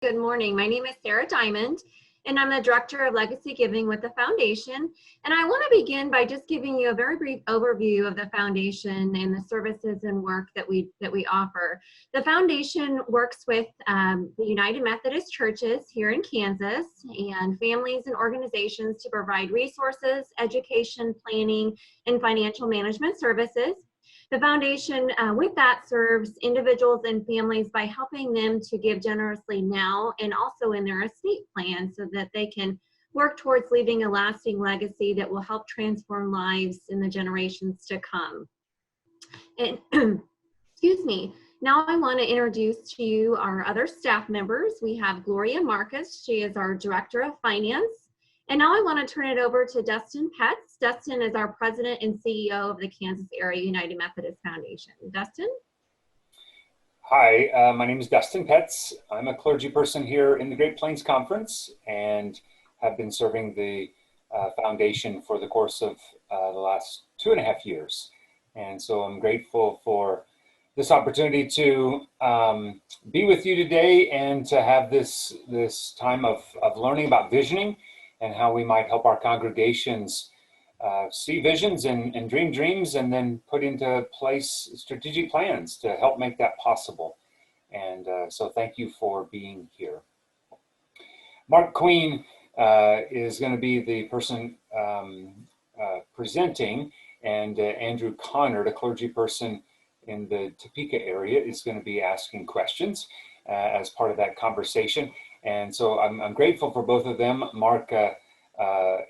Good morning. My name is Sarah Diamond, and I'm the Director of Legacy Giving with the Foundation. And I want to begin by just giving you a very brief overview of the Foundation and the services and work that we offer. The Foundation works with the United Methodist Churches here in Kansas and families and organizations to provide resources, education, planning, and financial management services. The foundation with that serves individuals and families by helping them to give generously now and also in their estate plan so that they can work towards leaving a lasting legacy that will help transform lives in the generations to come. And excuse me. Now I want to introduce to you our other staff members. We have Gloria Marcus. She is our Director of Finance. And now I want to turn it over to Dustin Petz. Dustin is our President and CEO of the Kansas Area United Methodist Foundation. Dustin? Hi, my name is Dustin Petz. I'm a clergy person here in the Great Plains Conference and have been serving the foundation for the course of the last 2.5 years. And so I'm grateful for this opportunity to be with you today and to have this time of learning about visioning and how we might help our congregations see visions and dream dreams and then put into place strategic plans to help make that possible. And so thank you for being here. Mark Queen is going to be the person presenting, and Andrew Conard, a clergy person in the Topeka area, is going to be asking questions as part of that conversation. And so I'm grateful for both of them. Mark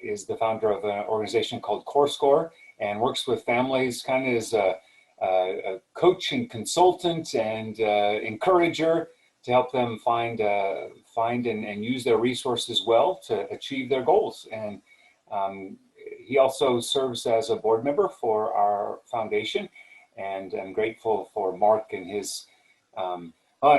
is the founder of an organization called CoreScore and works with families kind of as a coach and consultant and encourager to help them find and use their resources well to achieve their goals. And he also serves as a board member for our foundation. And I'm grateful for Mark and his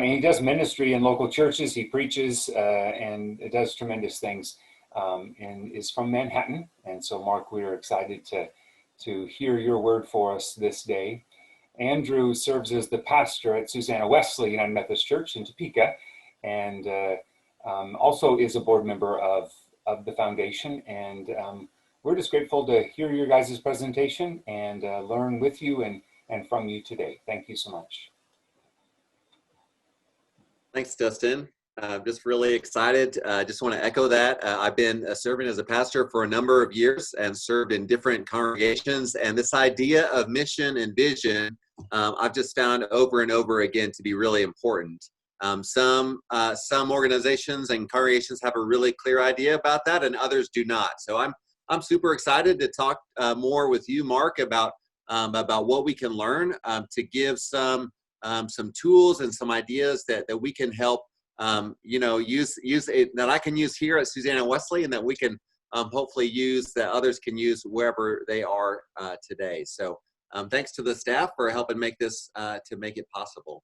he does ministry in local churches. He preaches and does tremendous things and is from Manhattan. And so, Mark, we're excited to hear your word for us this day. Andrew serves as the pastor at Susanna Wesley United Methodist Church in Topeka and also is a board member of the foundation. And we're just grateful to hear your guys' presentation and learn with you and from you today. Thank you so much. Thanks, Dustin. Just really excited. Just want to echo that. I've been serving as a pastor for a number of years and served in different congregations. And this idea of mission and vision, I've just found over and over again to be really important. Some organizations and congregations have a really clear idea about that, and others do not. So I'm super excited to talk more with you, Mark, about what we can learn to give some tools and some ideas that we can help use that I can use here at Susanna Wesley, and that we can hopefully use that others can use wherever they are today. So thanks to the staff for helping make this to make it possible.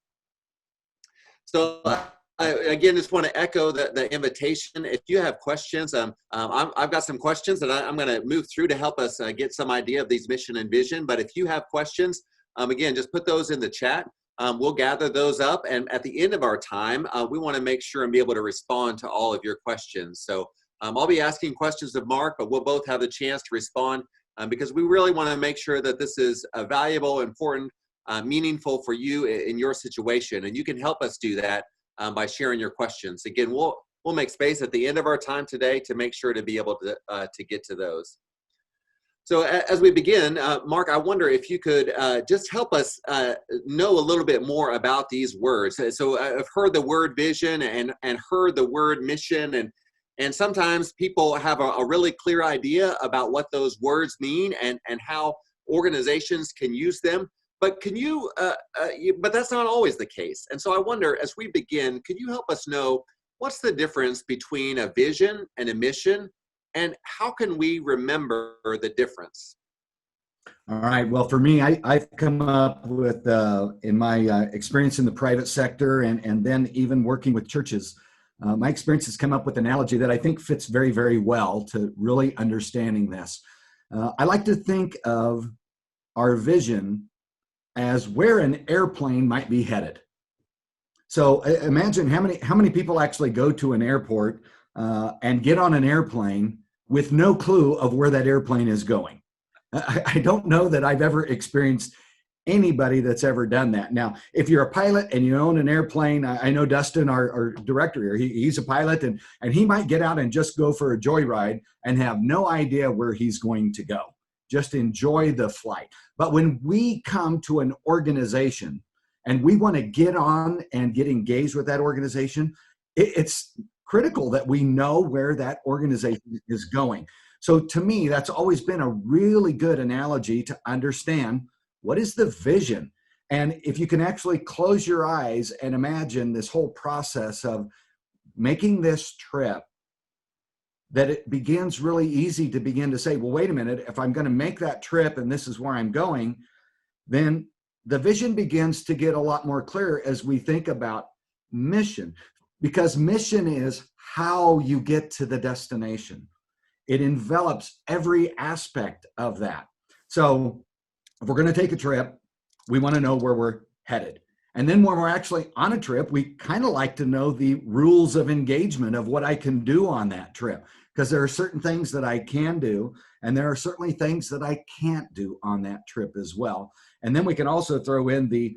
So I again just want to echo the invitation. If you have questions, I've got some questions that I'm going to move through to help us get some idea of these mission and vision. But if you have questions, again, just put those in the chat. We'll gather those up, and at the end of our time, we want to make sure and be able to respond to all of your questions. So I'll be asking questions of Mark, but we'll both have the chance to respond because we really want to make sure that this is valuable, important, meaningful for you in your situation. And you can help us do that by sharing your questions. Again, we'll make space at the end of our time today to make sure to be able to get to those. So as we begin, Mark, I wonder if you could just help us know a little bit more about these words. So I've heard the word vision and heard the word mission, and sometimes people have a really clear idea about what those words mean and how organizations can use them. But can you? But that's not always the case. And so I wonder, as we begin, could you help us know what's the difference between a vision and a mission? And how can we remember the difference? All right. Well, for me, I've come up with, in my experience in the private sector and then even working with churches, my experience has come up with an analogy that I think fits very, very well to really understanding this. I like to think of our vision as where an airplane might be headed. So imagine how many people actually go to an airport and get on an airplane with no clue of where that airplane is going. I don't know that I've ever experienced anybody that's ever done that. Now, if you're a pilot and you own an airplane, I know Dustin, our director here, he's a pilot, and he might get out and just go for a joyride and have no idea where he's going to go. Just enjoy the flight. But when we come to an organization and we want to get on and get engaged with that organization, it's critical that we know where that organization is going. So to me, that's always been a really good analogy to understand what is the vision. And if you can actually close your eyes and imagine this whole process of making this trip, that it begins really easy to begin to say, well, wait a minute, if I'm going to make that trip and this is where I'm going, then the vision begins to get a lot more clear as we think about mission, because mission is how you get to the destination. It envelops every aspect of that. So if we're going to take a trip, we want to know where we're headed. And then when we're actually on a trip, we kind of like to know the rules of engagement of what I can do on that trip, because there are certain things that I can do, and there are certainly things that I can't do on that trip as well. And then we can also throw in the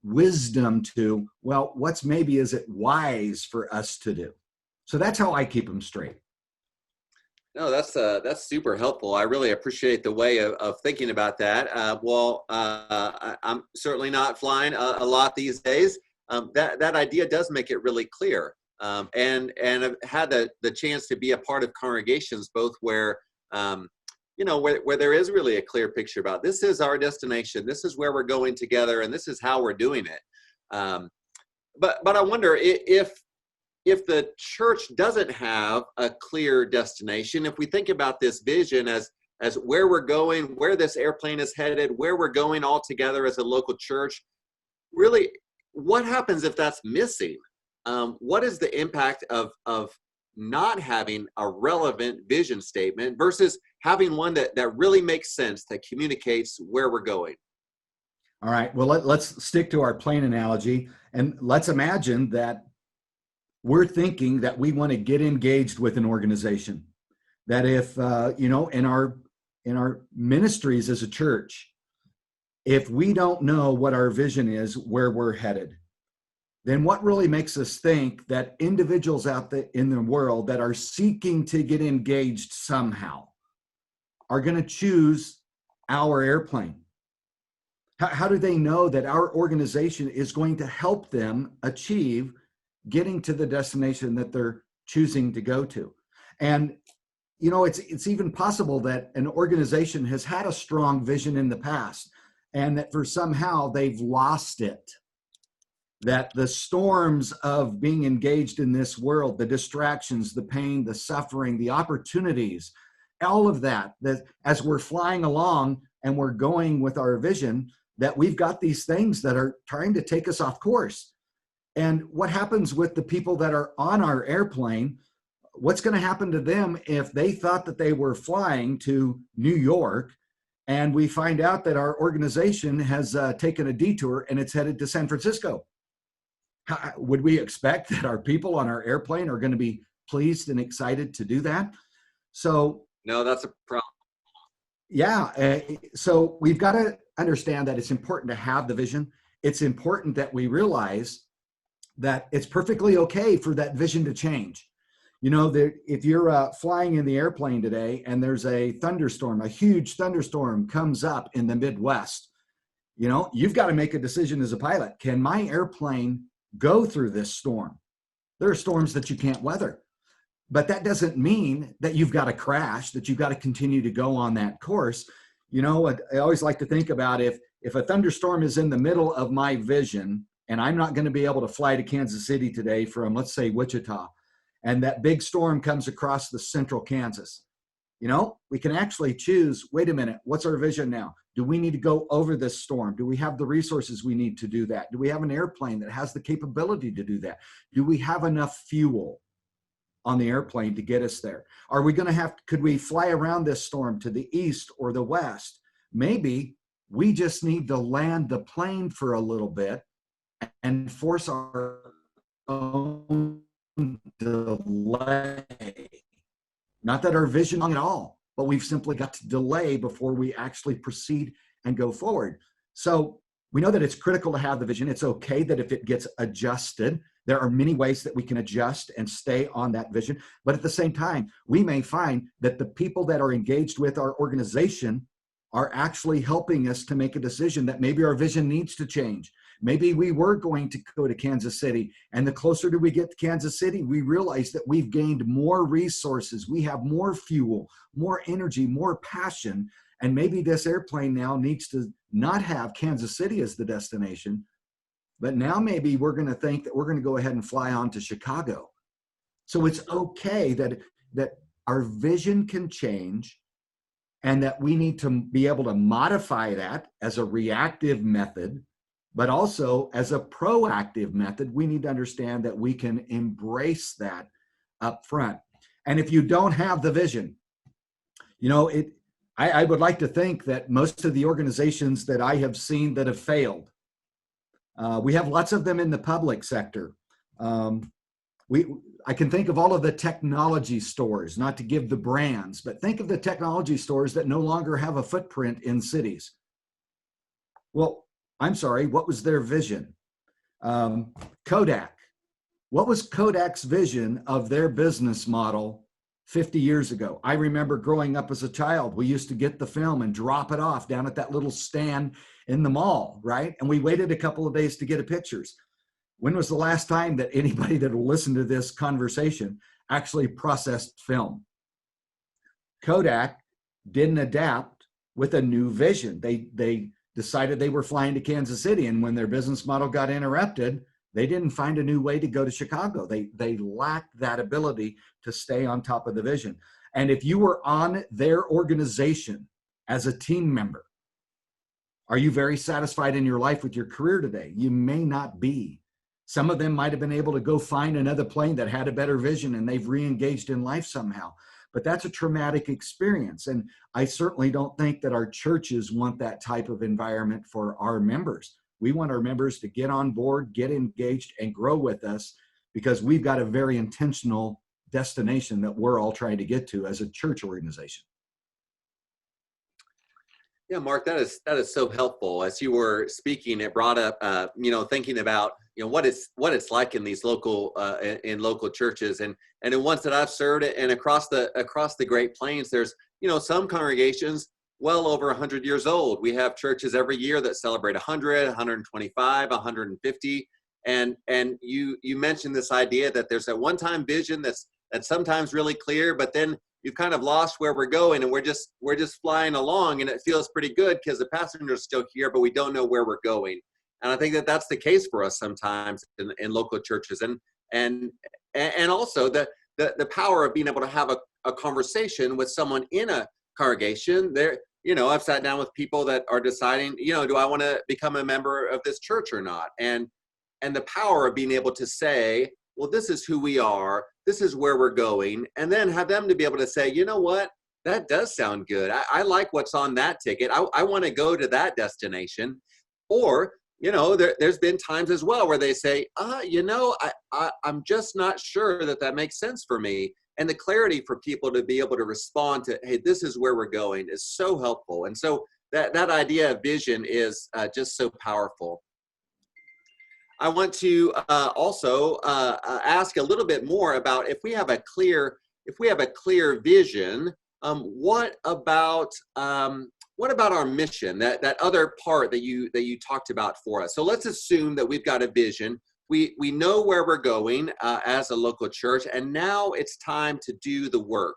wisdom to, well, what's maybe is it wise for us to do? So that's how I keep them straight. No, that's super helpful. I really appreciate the way of thinking about that. I'm certainly not flying a lot these days. That idea does make it really clear. And I've had the chance to be a part of congregations, both where where there is really a clear picture about this is our destination, this is where we're going together, and this is how we're doing it. But I wonder if the church doesn't have a clear destination, if we think about this vision as where we're going, where this airplane is headed, where we're going all together as a local church, really, what happens if that's missing? What is the impact of not having a relevant vision statement versus having one that really makes sense, that communicates where we're going? All right, well, let's stick to our plane analogy, and let's imagine that we're thinking that we want to get engaged with an organization. That if, in our ministries as a church, if we don't know what our vision is, where we're headed, then what really makes us think that individuals out there in the world that are seeking to get engaged somehow are going to choose our airplane? How do they know that our organization is going to help them achieve getting to the destination that they're choosing to go to? And it's even possible that an organization has had a strong vision in the past, and that for somehow they've lost it. That the storms of being engaged in this world, the distractions, the pain, the suffering, the opportunities, all of that as we're flying along and we're going with our vision, that we've got these things that are trying to take us off course. And what happens with the people that are on our airplane? What's going to happen to them if they thought that they were flying to New York and we find out that our organization has taken a detour and it's headed to San Francisco? Would we expect that our people on our airplane are going to be pleased and excited to do that? So no, that's a problem. Yeah. So we've got to understand that it's important to have the vision. It's important that we realize that it's perfectly okay for that vision to change. If you're flying in the airplane today and there's a thunderstorm, a huge thunderstorm comes up in the Midwest, you've got to make a decision as a pilot. Can my airplane go through this storm? There are storms that you can't weather, but that doesn't mean that you've got to crash, that you've got to continue to go on that course. I always like to think about if a thunderstorm is in the middle of my vision and I'm not going to be able to fly to Kansas City today from, let's say, Wichita, and that big storm comes across the central Kansas, we can actually choose, wait a minute, what's our vision now? Do we need to go over this storm? Do we have the resources we need to do that? Do we have an airplane that has the capability to do that? Do we have enough fuel on the airplane to get us there? Are we going to could we fly around this storm to the east or the west? Maybe we just need to land the plane for a little bit and force our own delay. Not that our vision wrong at all, but we've simply got to delay before we actually proceed and go forward. So we know that it's critical to have the vision. It's okay that if it gets adjusted, there are many ways that we can adjust and stay on that vision. But at the same time, we may find that the people that are engaged with our organization are actually helping us to make a decision that maybe our vision needs to change. Maybe we were going to go to Kansas City, and the closer we get to Kansas City, we realize that we've gained more resources. We have more fuel, more energy, more passion. And maybe this airplane now needs to not have Kansas City as the destination, but now maybe we're going to think that we're going to go ahead and fly on to Chicago. So it's okay that our vision can change, and that we need to be able to modify that as a reactive method, but also as a proactive method. We need to understand that we can embrace that up front. And if you don't have the vision, I would like to think that most of the organizations that I have seen that have failed, we have lots of them in the public sector. I can think of all of the technology stores, not to give the brands, but think of the technology stores that no longer have a footprint in cities. Well, I'm sorry, what was their vision? Kodak. What was Kodak's vision of their business model 50 years ago? I remember growing up as a child, we used to get the film and drop it off down at that little stand in the mall, right? And we waited a couple of days to get pictures. When was the last time that anybody that will listen to this conversation actually processed film? Kodak didn't adapt with a new vision. They decided they were flying to Kansas City, and when their business model got interrupted, they didn't find a new way to go to Chicago. They lacked that ability to stay on top of the vision. And if you were on their organization as a team member, are you very satisfied in your life with your career today? You may not be. Some of them might have been able to go find another plane that had a better vision, and they've re-engaged in life somehow. But that's a traumatic experience. And I certainly don't think that our churches want that type of environment for our members. We want our members to get on board, get engaged, and grow with us, because we've got a very intentional destination that we're all trying to get to as a church organization. Yeah, Mark, that is so helpful. As you were speaking, it brought up, thinking about, what it's like in these local churches, and in ones that I've served, and across the Great Plains, there's, some congregations well over 100 years old. We have churches every year that celebrate 100, 125, 150, and you mentioned this idea that there's a one-time vision that's sometimes really clear, but then you've kind of lost where we're going, and we're just flying along, and it feels pretty good because the passenger's still here, but we don't know where we're going. And I think that that's the case for us sometimes in local churches, and also the power of being able to have a conversation with someone in a congregation. There, I've sat down with people that are deciding, do I want to become a member of this church or not? And the power of being able to say, well, this is who we are, this is where we're going, and then have them to be able to say, you know what, that does sound good. I like what's on that ticket. I want to go to that destination. Or, there's been times as well where they say, I'm just not sure that makes sense for me. And the clarity for people to be able to respond to, hey, this is where we're going, is so helpful. And so that idea of vision is just so powerful. I want to also ask a little bit more about, if we have a clear vision, what about our mission? That other part that you talked about for us. So let's assume that we've got a vision. We know where we're going as a local church, and now it's time to do the work.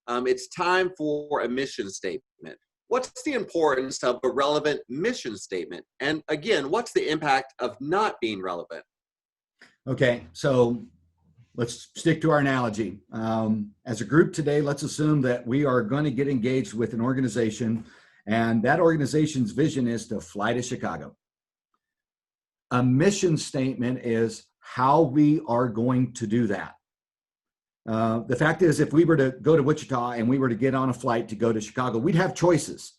It's time for a mission statement. What's the importance of a relevant mission statement? And again, what's the impact of not being relevant? Okay, so let's stick to our analogy. As a group today, let's assume that we are going to get engaged with an organization, and that organization's vision is to fly to Chicago. A mission statement is how we are going to do that. The fact is, if we were to go to Wichita and we were to get on a flight to go to Chicago, we'd have choices.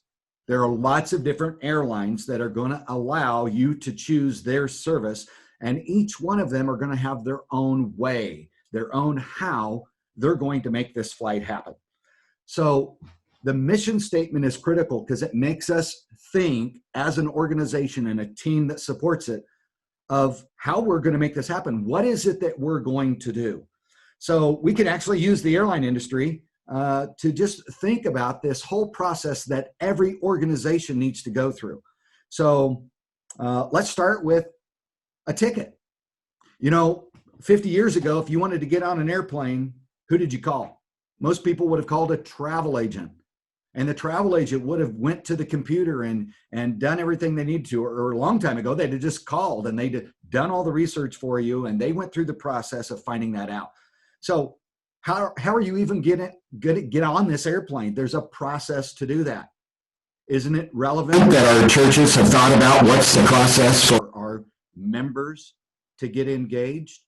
There are lots of different airlines that are going to allow you to choose their service, And each one of them are going to have their own way, their own how they're going to make this flight happen. So the mission statement is critical because it makes us think as an organization and a team that supports it of how we're going to make this happen. What is it that we're going to do? So we can actually use the airline industry to just think about this whole process that every organization needs to go through. So let's start with a ticket. 50 years ago, if you wanted to get on an airplane, who did you call? Most people would have called a travel agent. And the travel agent would have went to the computer and done everything they needed to. Or a long time ago, they'd have just called and they'd done all the research for you, and they went through the process of finding that out. So how are you even going to get on this airplane? There's a process to do that. Isn't it relevant that our churches have thought about what's the process for our members to get engaged?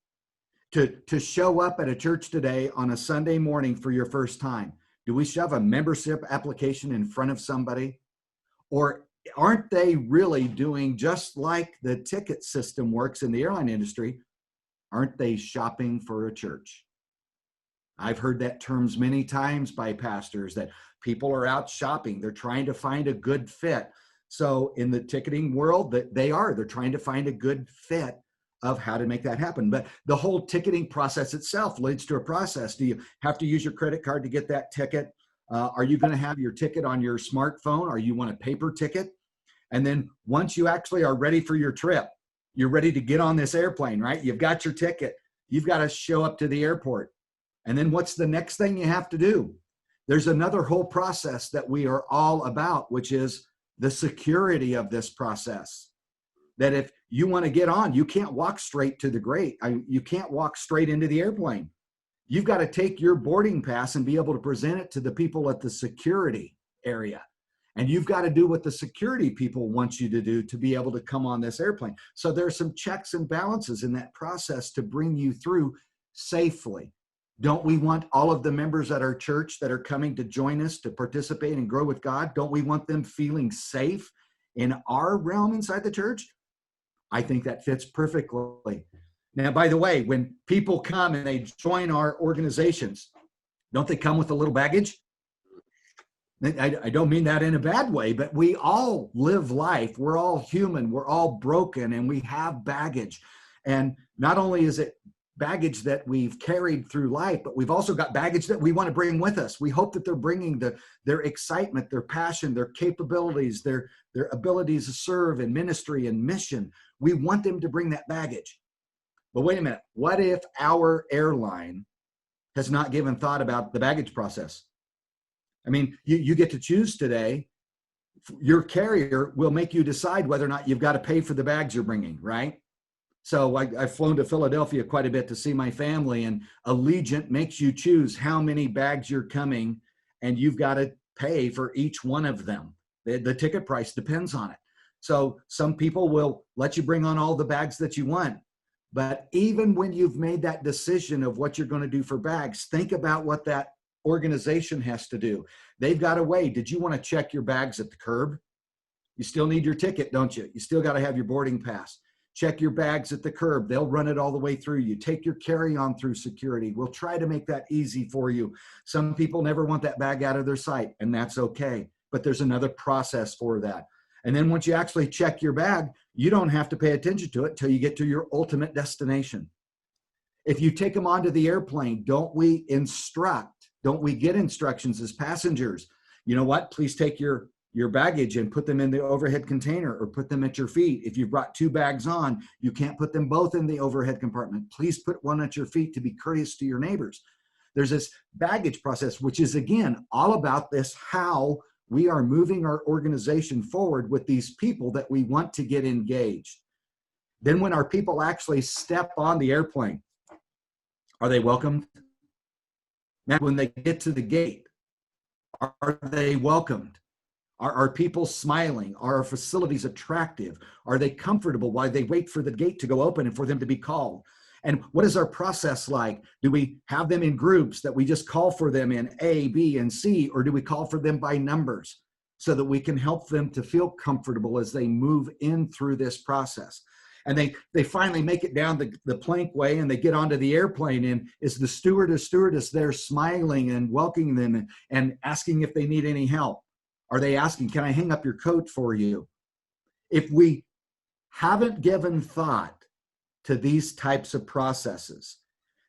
To show up at a church today on a Sunday morning for your first time, do we shove a membership application in front of somebody? Or aren't they really doing just like the ticket system works in the airline industry? Aren't they shopping for a church? I've heard that terms many times by pastors, that people are out shopping. They're trying to find a good fit. So in the ticketing world, they're trying to find a good fit of how to make that happen. But the whole ticketing process itself leads to a process. Do you have to use your credit card to get that ticket? Are you going to have your ticket on your smartphone, or you want a paper ticket? And then once you actually are ready for your trip, you're ready to get on this airplane, right? You've got your ticket. You've got to show up to the airport. And then what's the next thing you have to do? There's another whole process that we are all about, which is the security of this process. That if you want to get on, you can't walk straight to the gate. You can't walk straight into the airplane. You've got to take your boarding pass and be able to present it to the people at the security area. And you've got to do what the security people want you to do to be able to come on this airplane. So there are some checks and balances in that process to bring you through safely. Don't we want all of the members at our church that are coming to join us to participate and grow with God? Don't we want them feeling safe in our realm inside the church? I think that fits perfectly. Now, by the way, when people come and they join our organizations, don't they come with a little baggage? I don't mean that in a bad way, but we all live life. We're all human. We're all broken, and we have baggage. And not only is it baggage that we've carried through life, but we've also got baggage that we want to bring with us. We hope that they're bringing their excitement, their passion, their capabilities, their abilities to serve in ministry and mission. We want them to bring that baggage. But wait a minute, what if our airline has not given thought about the baggage process? I mean, you get to choose today. Your carrier will make you decide whether or not you've got to pay for the bags you're bringing, right? So I've flown to Philadelphia quite a bit to see my family, and Allegiant makes you choose how many bags you're coming, and you've got to pay for each one of them. The ticket price depends on it. So some people will let you bring on all the bags that you want. But even when you've made that decision of what you're going to do for bags, think about what that organization has to do. They've got a way. Did you want to check your bags at the curb? You still need your ticket, don't you? You still got to have your boarding pass. Check your bags at the curb. They'll run it all the way through you. Take your carry-on through security. We'll try to make that easy for you. Some people never want that bag out of their sight, and that's okay. But there's another process for that. And then once you actually check your bag, you don't have to pay attention to it till you get to your ultimate destination. If you take them onto the airplane, don't we get instructions as passengers? You know what? Please take your baggage and put them in the overhead container, or put them at your feet. If you've brought two bags on, you can't put them both in the overhead compartment. Please put one at your feet to be courteous to your neighbors. There's this baggage process, which is, again, all about this, how we are moving our organization forward with these people that we want to get engaged. Then when our people actually step on the airplane, are they welcomed? Now, when they get to the gate, are they welcomed? Are people smiling? Are our facilities attractive? Are they comfortable while they wait for the gate to go open and for them to be called? And what is our process like? Do we have them in groups that we just call for them in A, B, and C, or do we call for them by numbers so that we can help them to feel comfortable as they move in through this process? And they finally make it down the plankway and they get onto the airplane, and is the steward or stewardess there smiling and welcoming them and asking if they need any help? Are they asking, can I hang up your coat for you? If we haven't given thought to these types of processes,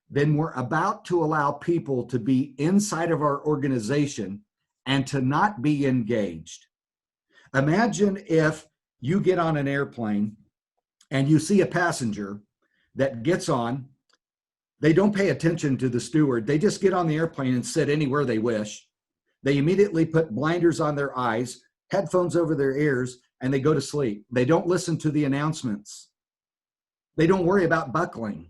then we're about to allow people to be inside of our organization and to not be engaged. Imagine if you get on an airplane and you see a passenger that gets on, they don't pay attention to the steward. They just get on the airplane and sit anywhere they wish. They immediately put blinders on their eyes, headphones over their ears, and they go to sleep. They don't listen to the announcements. They don't worry about buckling.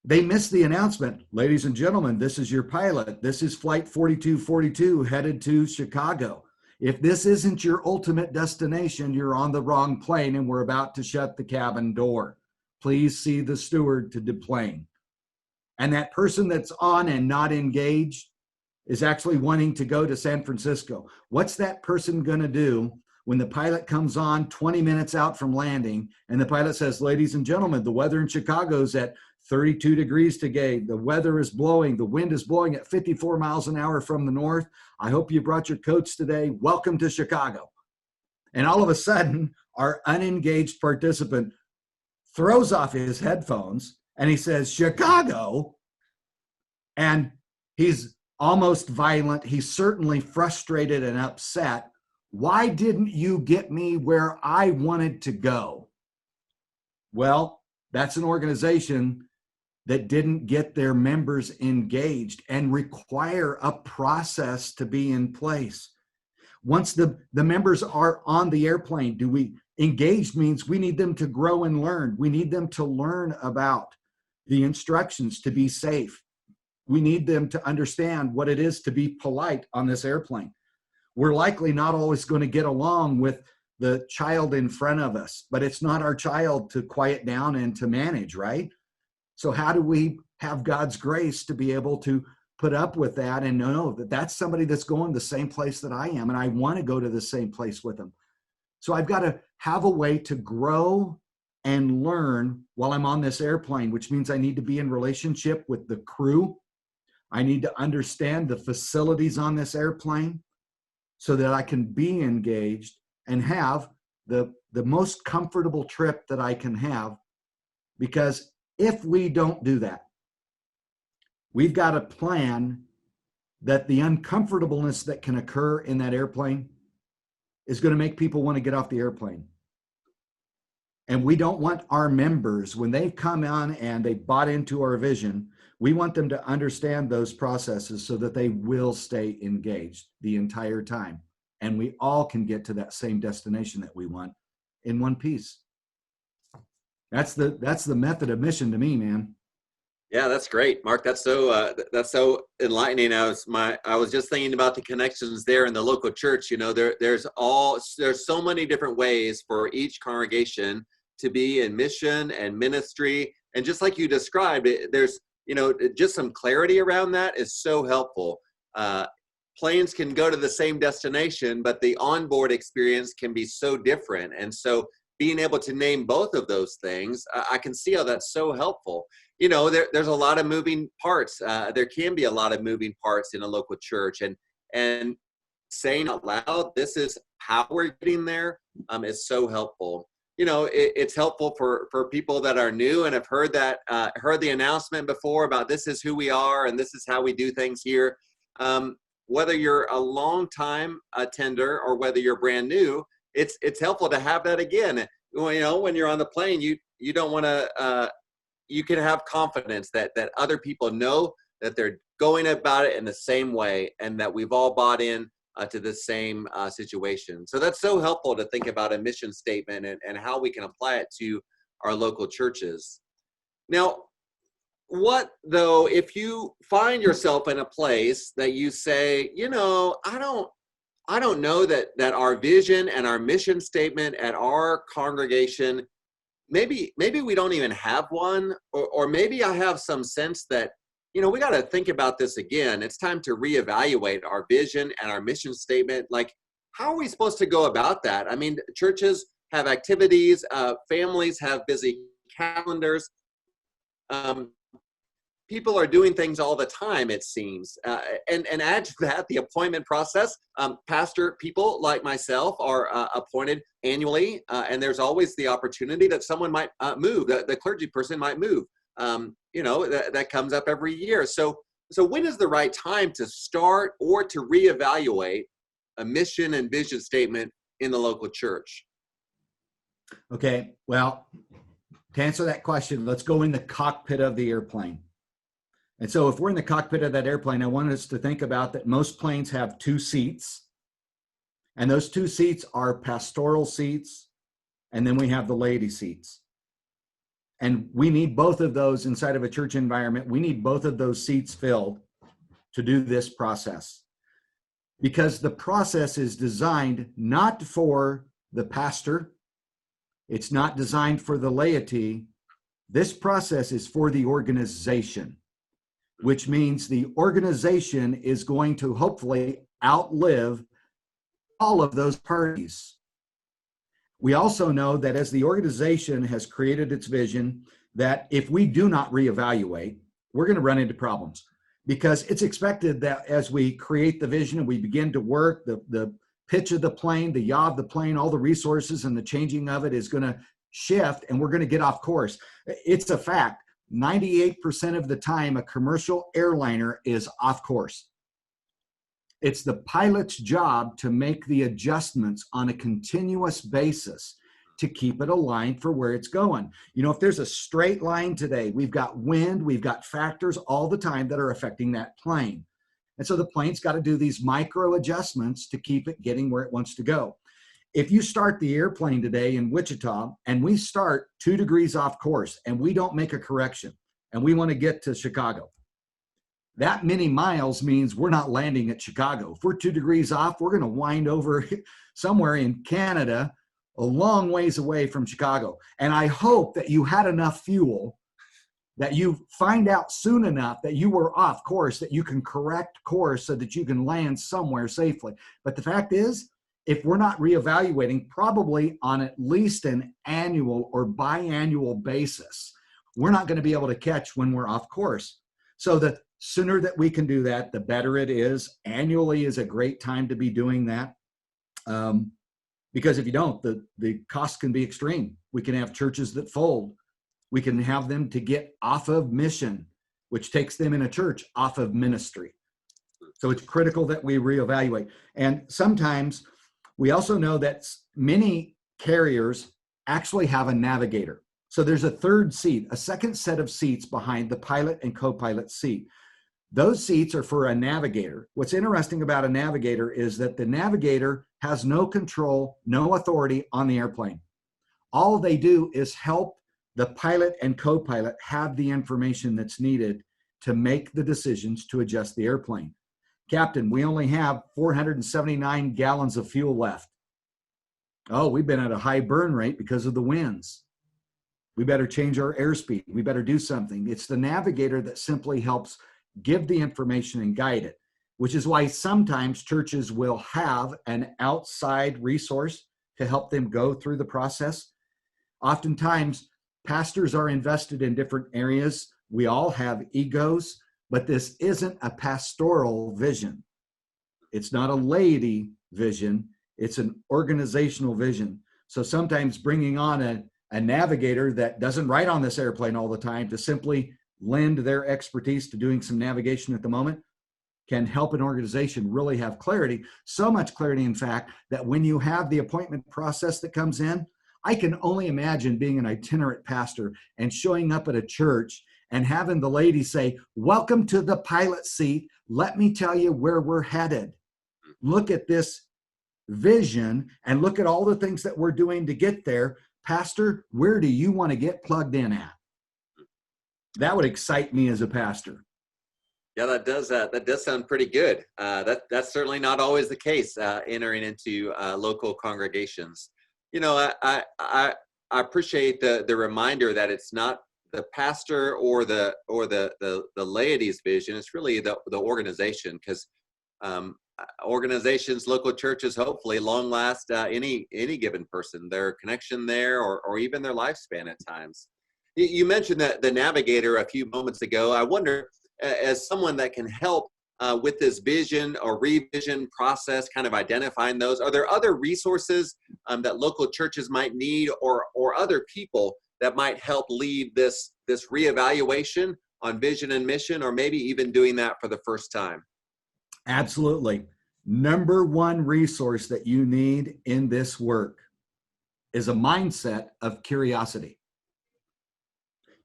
They miss the announcement. Ladies and gentlemen, this is your pilot. This is flight 4242 headed to Chicago. If this isn't your ultimate destination, you're on the wrong plane and we're about to shut the cabin door. Please see the steward to deplane. And that person that's on and not engaged is actually wanting to go to San Francisco. What's that person going to do when the pilot comes on 20 minutes out from landing and the pilot says, ladies and gentlemen, the weather in Chicago is at 32 degrees today. The weather is blowing. The wind is blowing at 54 miles an hour from the north. I hope you brought your coats today. Welcome to Chicago. And all of a sudden, our unengaged participant throws off his headphones and he says, Chicago. And he's almost violent. He's certainly frustrated and upset. Why didn't you get me where I wanted to go? Well, that's an organization that didn't get their members engaged and require a process to be in place. Once the members are on the airplane, engaged means we need them to grow and learn. We need them to learn about the instructions to be safe. We need them to understand what it is to be polite on this airplane. We're likely not always going to get along with the child in front of us, but it's not our child to quiet down and to manage, right? So how do we have God's grace to be able to put up with that and know that that's somebody that's going the same place that I am, and I want to go to the same place with them? So I've got to have a way to grow and learn while I'm on this airplane, which means I need to be in relationship with the crew. I need to understand the facilities on this airplane so that I can be engaged and have the most comfortable trip that I can have. Because if we don't do that, we've got a plan that the uncomfortableness that can occur in that airplane is going to make people want to get off the airplane. And we don't want our members, when they come on and they bought into our vision, we want them to understand those processes so that they will stay engaged the entire time. And we all can get to that same destination that we want in one piece. That's the method of mission to me, man. Yeah, that's great, Mark. That's so enlightening. I was just thinking about the connections there in the local church. You know, there's so many different ways for each congregation to be in mission and ministry, and just like you described, there's just some clarity around that is so helpful. Planes can go to the same destination, but the onboard experience can be so different, and so being able to name both of those things, I can see how that's so helpful. You know, there's a lot of moving parts. There can be a lot of moving parts in a local church, and saying out loud, this is how we're getting there, is so helpful. You know, it's helpful for people that are new and have heard the announcement before about this is who we are and this is how we do things here. Whether you're a long time attender or whether you're brand new, it's helpful to have that again. You know, when you're on the plane, you don't want to. You can have confidence that other people know that they're going about it in the same way and that we've all bought in to the same situation. So that's so helpful to think about a mission statement and how we can apply it to our local churches. Now, what though, if you find yourself in a place that you say, you know, I don't know that our vision and our mission statement at our congregation, maybe we don't even have one, or maybe I have some sense that, you know, we got to think about this again. It's time to reevaluate our vision and our mission statement. Like, how are we supposed to go about that? I mean, churches have activities, families have busy calendars. People are doing things all the time, it seems. And add to that the appointment process. Pastor people like myself are appointed annually, and there's always the opportunity that someone might move, the clergy person might move. That comes up every year. So when is the right time to start or to reevaluate a mission and vision statement in the local church? Okay, well, to answer that question, let's go in the cockpit of the airplane. And so if we're in the cockpit of that airplane, I want us to think about that most planes have 2 seats. And those 2 seats are pastoral seats. And then we have the laity seats. And we need both of those inside of a church environment. We need both of those seats filled to do this process. Because the process is designed not for the pastor. It's not designed for the laity. This process is for the organization, which means the organization is going to hopefully outlive all of those parties. We also know that as the organization has created its vision, that if we do not reevaluate, we're going to run into problems, because it's expected that as we create the vision and we begin to work, the pitch of the plane, the yaw of the plane, all the resources and the changing of it is going to shift, and we're going to get off course. It's a fact. 98% of the time, a commercial airliner is off course. It's the pilot's job to make the adjustments on a continuous basis to keep it aligned for where it's going. You know, if there's a straight line today, we've got wind, we've got factors all the time that are affecting that plane. And so the plane's got to do these micro adjustments to keep it getting where it wants to go. If you start the airplane today in Wichita and we start 2 degrees off course and we don't make a correction and we want to get to Chicago, that many miles means we're not landing at Chicago. If we're 2 degrees off, we're going to wind over somewhere in Canada, a long ways away from Chicago. And I hope that you had enough fuel, that you find out soon enough that you were off course, that you can correct course so that you can land somewhere safely. But the fact is, if we're not reevaluating, probably on at least an annual or biannual basis, we're not going to be able to catch when we're off course. So the sooner that we can do that, the better it is. Annually is a great time to be doing that. Because if you don't, the cost can be extreme. We can have churches that fold. We can have them to get off of mission, which takes them in a church off of ministry. So it's critical that we reevaluate. And sometimes we also know that many carriers actually have a navigator. So there's a third seat, a second set of seats behind the pilot and co-pilot seat. Those seats are for a navigator. What's interesting about a navigator is that the navigator has no control, no authority on the airplane. All they do is help the pilot and co-pilot have the information that's needed to make the decisions to adjust the airplane. Captain, we only have 479 gallons of fuel left. Oh, we've been at a high burn rate because of the winds. We better change our airspeed. We better do something. It's the navigator that simply helps give the information and guide it, which is why sometimes churches will have an outside resource to help them go through the process. Oftentimes, pastors are invested in different areas. We all have egos, but this isn't a pastoral vision. It's not a laity vision. It's an organizational vision. So sometimes bringing on a navigator that doesn't ride on this airplane all the time to simply lend their expertise to doing some navigation at the moment can help an organization really have clarity. So much clarity, in fact, that when you have the appointment process that comes in, I can only imagine being an itinerant pastor and showing up at a church and having the lady say, "Welcome to the pilot seat. Let me tell you where we're headed. Look at this vision and look at all the things that we're doing to get there. Pastor, where do you want to get plugged in at?" That would excite me as a pastor. Yeah, that does sound pretty good. That's certainly not always the case entering into local congregations. You know, I appreciate the reminder that it's not the pastor or the laity's vision. It's really the organization, because organizations, local churches, hopefully long last any given person, their connection there, or even their lifespan at times. You mentioned that the navigator a few moments ago. I wonder, as someone that can help with this vision or revision process, kind of identifying those, are there other resources that local churches might need, or other people that might help lead this reevaluation on vision and mission, or maybe even doing that for the first time? Absolutely. Number one resource that you need in this work is a mindset of curiosity.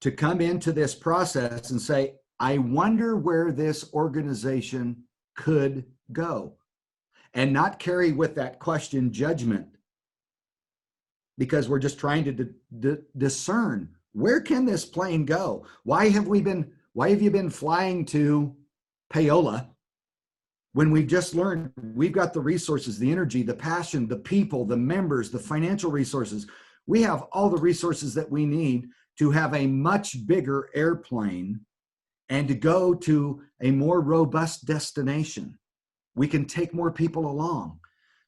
To come into this process and say, I wonder where this organization could go, and not carry with that question judgment, because we're just trying to discern, where can this plane go? Why have you been flying to Paola when we've just learned we've got the resources, the energy, the passion, the people, the members, the financial resources? We have all the resources that we need to have a much bigger airplane and to go to a more robust destination. We can take more people along.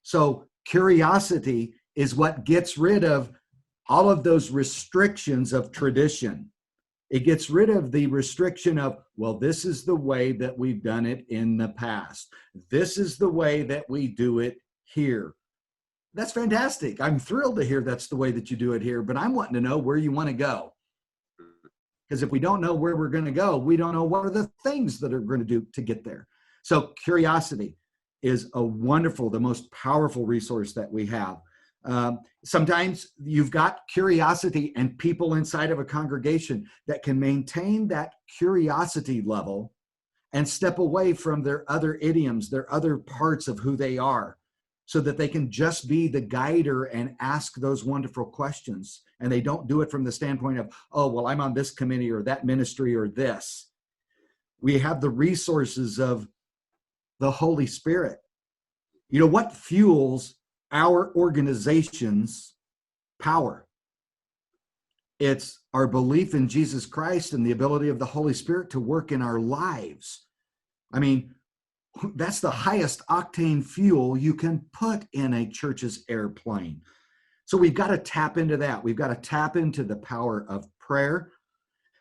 So curiosity is what gets rid of all of those restrictions of tradition. It gets rid of the restriction of, well, this is the way that we've done it in the past. This is the way that we do it here. That's fantastic. I'm thrilled to hear that's the way that you do it here, but I'm wanting to know where you want to go. Because if we don't know where we're going to go, we don't know what are the things that are going to do to get there. So curiosity is a wonderful, the most powerful resource that we have. Sometimes you've got curiosity and people inside of a congregation that can maintain that curiosity level and step away from their other idioms, their other parts of who they are, so that they can just be the guider and ask those wonderful questions. And they don't do it from the standpoint of, oh, well, I'm on this committee or that ministry or this. We have the resources of the Holy Spirit. You know, what fuels our organization's power? It's our belief in Jesus Christ and the ability of the Holy Spirit to work in our lives. I mean, that's the highest octane fuel you can put in a church's airplane. So we've got to tap into that. We've got to tap into the power of prayer.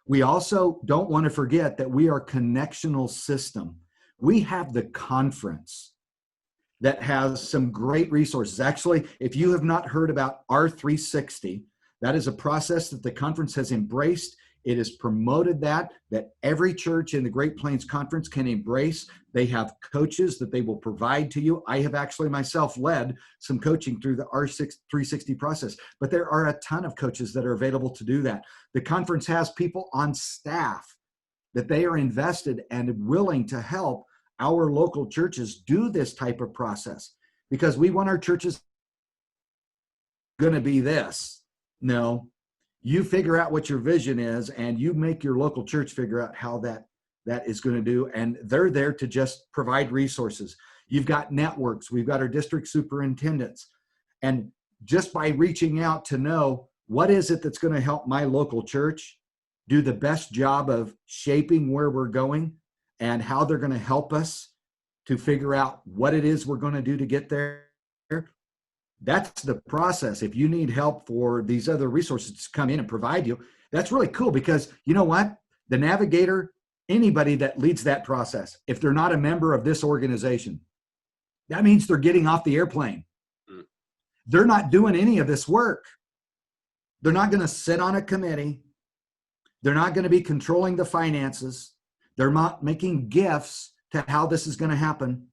We also don't want to forget that we are a connectional system. We have the conference that has some great resources. Actually, if you have not heard about R360, that is a process that the conference has embraced. It has promoted that every church in the Great Plains Conference can embrace. They have coaches that they will provide to you. I have actually myself led some coaching through the R360 process, but there are a ton of coaches that are available to do that. The conference has people on staff that they are invested and willing to help our local churches do this type of process, because we want our churches going to be this. No. You figure out what your vision is, and you make your local church figure out how that is going to do. And they're there to just provide resources. You've got networks. We've got our district superintendents. And just by reaching out to know what is it that's going to help my local church do the best job of shaping where we're going and how they're going to help us to figure out what it is we're going to do to get there. That's the process. If you need help for these other resources to come in and provide you, that's really cool, because you know what? The navigator, anybody that leads that process, if they're not a member of this organization, that means they're getting off the airplane. They're not doing any of this work. They're not going to sit on a committee. They're not going to be controlling the finances. They're not making gifts to how this is going to happen.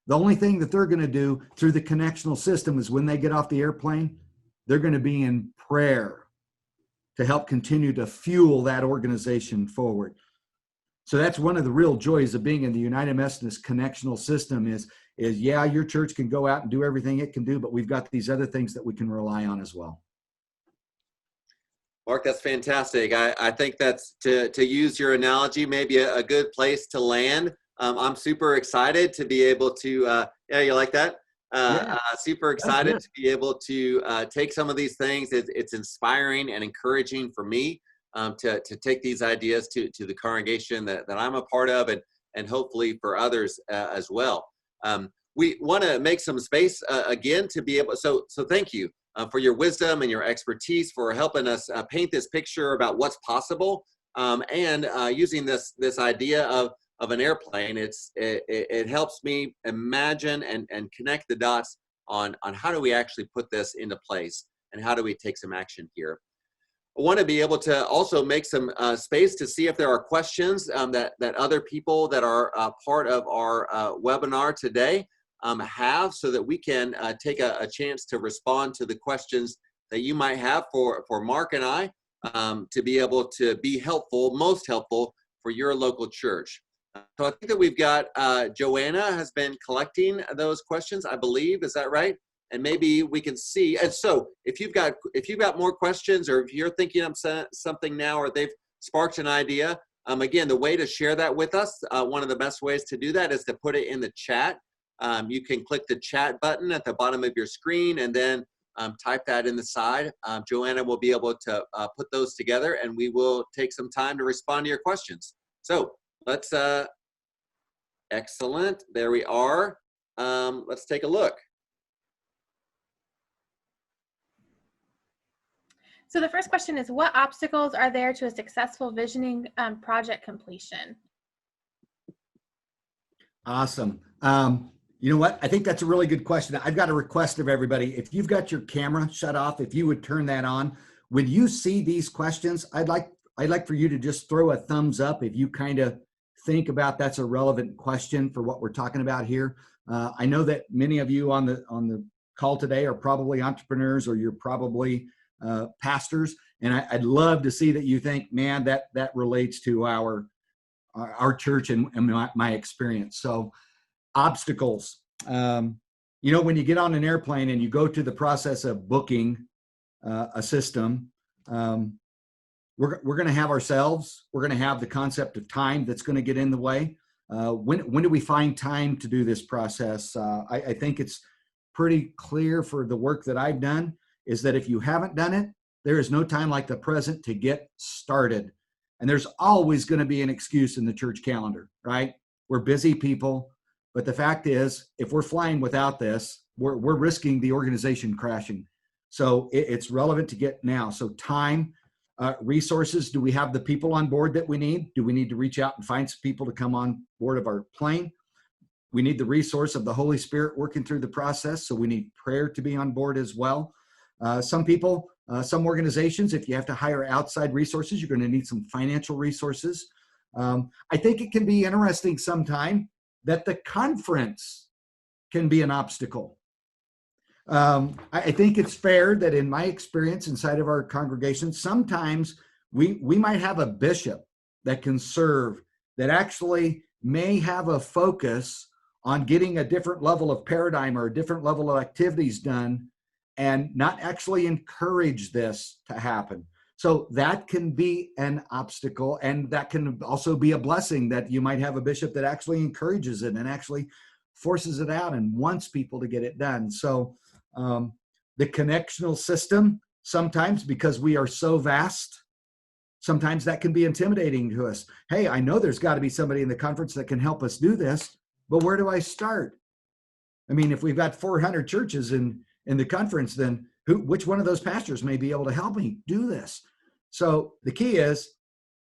The only thing that they're going to do through the connectional system is when they get off the airplane, they're going to be in prayer to help continue to fuel that organization forward. So that's one of the real joys of being in the United Methodist connectional system is yeah, your church can go out and do everything it can do, but we've got these other things that we can rely on as well. Mark, that's fantastic. I think that's, to use your analogy, maybe a good place to land. I'm super excited to be able to, yeah, you like that? Super excited to be able to take some of these things. It's inspiring and encouraging for me to take these ideas to the congregation that I'm a part of, and hopefully for others as well. we want to make some space again to be able, so thank you for your wisdom and your expertise for helping us paint this picture about what's possible, and using this idea of an airplane. It helps me imagine and connect the dots on how do we actually put this into place and how do we take some action here. I want to be able to also make some space to see if there are questions that other people that are part of our webinar today have, so that we can take a chance to respond to the questions that you might have for Mark and I, to be able to be helpful, most helpful for your local church. So I think that we've got Joanna has been collecting those questions, I believe. Is that right? And maybe we can see. And so if you've got more questions, or if you're thinking of something now, or they've sparked an idea, again, the way to share that with us, one of the best ways to do that is to put it in the chat. You can click the chat button at the bottom of your screen and then type that in the side. Joanna will be able to put those together, and we will take some time to respond to your questions. So let's, excellent, there we are. Let's take a look. So the first question is, what obstacles are there to a successful visioning project completion? Awesome. You know what? I think that's a really good question. I've got a request of everybody. If you've got your camera shut off, if you would turn that on. When you see these questions, I'd like for you to just throw a thumbs up if you kind of think about that's a relevant question for what we're talking about here. I know that many of you on the call today are probably entrepreneurs, or you're probably pastors, and I'd love to see that you think, man, that relates to our church and my experience. So obstacles, you know, when you get on an airplane and you go to the process of booking a system, we're going to have ourselves, we're going to have the concept of time that's going to get in the way. When do we find time to do this process? I think it's pretty clear for the work that I've done is that if you haven't done it, there is no time like the present to get started. And there's always going to be an excuse in the church calendar, right? We're busy people, but the fact is, if we're flying without this, we're risking the organization crashing. So it's relevant to get now. So time, resources, do we have the people on board that we need? Do we need to reach out and find some people to come on board of our plane? We need the resource of the Holy Spirit working through the process, so we need prayer to be on board as well. Some people, some organizations, if you have to hire outside resources, you're going to need some financial resources. I think it can be interesting sometime that the conference can be an obstacle. I think it's fair that in my experience inside of our congregation, sometimes we might have a bishop that can serve, that actually may have a focus on getting a different level of paradigm or a different level of activities done, and not actually encourage this to happen. So that can be an obstacle, and that can also be a blessing, that you might have a bishop that actually encourages it and actually forces it out and wants people to get it done. So the connectional system, sometimes because we are so vast, sometimes that can be intimidating to us. Hey, I know there's got to be somebody in the conference that can help us do this, but where do I start? I mean, if we've got 400 churches in the conference, then which one of those pastors may be able to help me do this? So the key is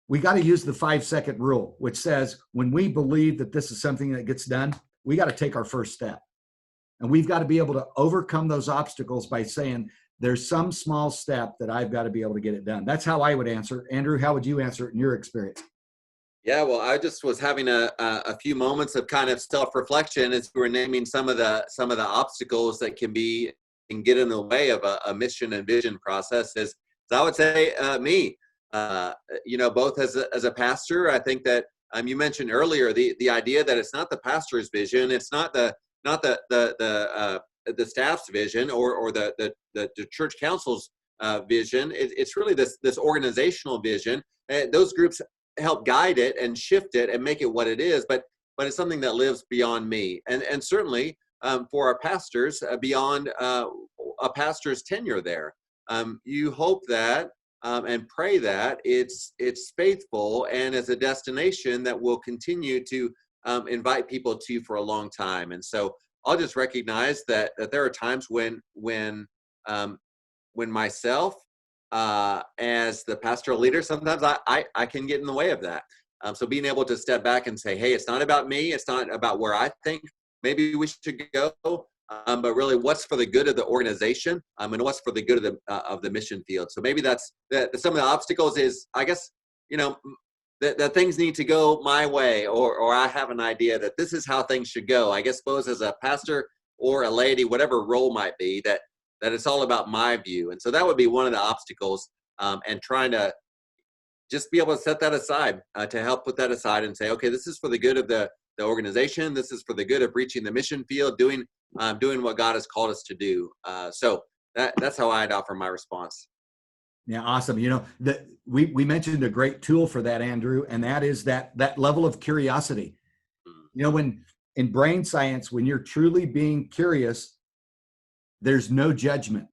we got to use the 5-second rule, which says when we believe that this is something that gets done, we got to take our first step. And we've got to be able to overcome those obstacles by saying there's some small step that I've got to be able to get it done. That's how I would answer. Andrew, how would you answer it in your experience? Yeah, well, I just was having a few moments of kind of self-reflection as we were naming some of the obstacles that can get in the way of a mission and vision process. As I would say, me, you know, both as a pastor, I think that you mentioned earlier the idea that it's not the pastor's vision, it's not the staff's vision or the church council's vision. It's really this organizational vision. Those groups help guide it and shift it and make it what it is, but it's something that lives beyond me, and certainly for our pastors, beyond a pastor's tenure there. You hope that and pray that it's faithful and as a destination that will continue to invite people to for a long time. And so I'll just recognize that there are times when myself, as the pastoral leader, sometimes I can get in the way of that. So being able to step back and say, hey, it's not about me. It's not about where I think maybe we should go, but really what's for the good of the organization, and what's for the good of the mission field. So maybe that's some of the obstacles is, I guess, that things need to go my way, or I have an idea that this is how things should go. I guess suppose as a pastor or a lady, whatever role might be, that it's all about my view. And so that would be one of the obstacles, and trying to just be able to set that aside, to help put that aside and say, okay, this is for the good of the organization. This is for the good of reaching the mission field, doing what God has called us to do. So that's how I'd offer my response. Yeah, awesome. We mentioned a great tool for that, Andrew, and that is that level of curiosity. When in brain science, when you're truly being curious, there's no judgment.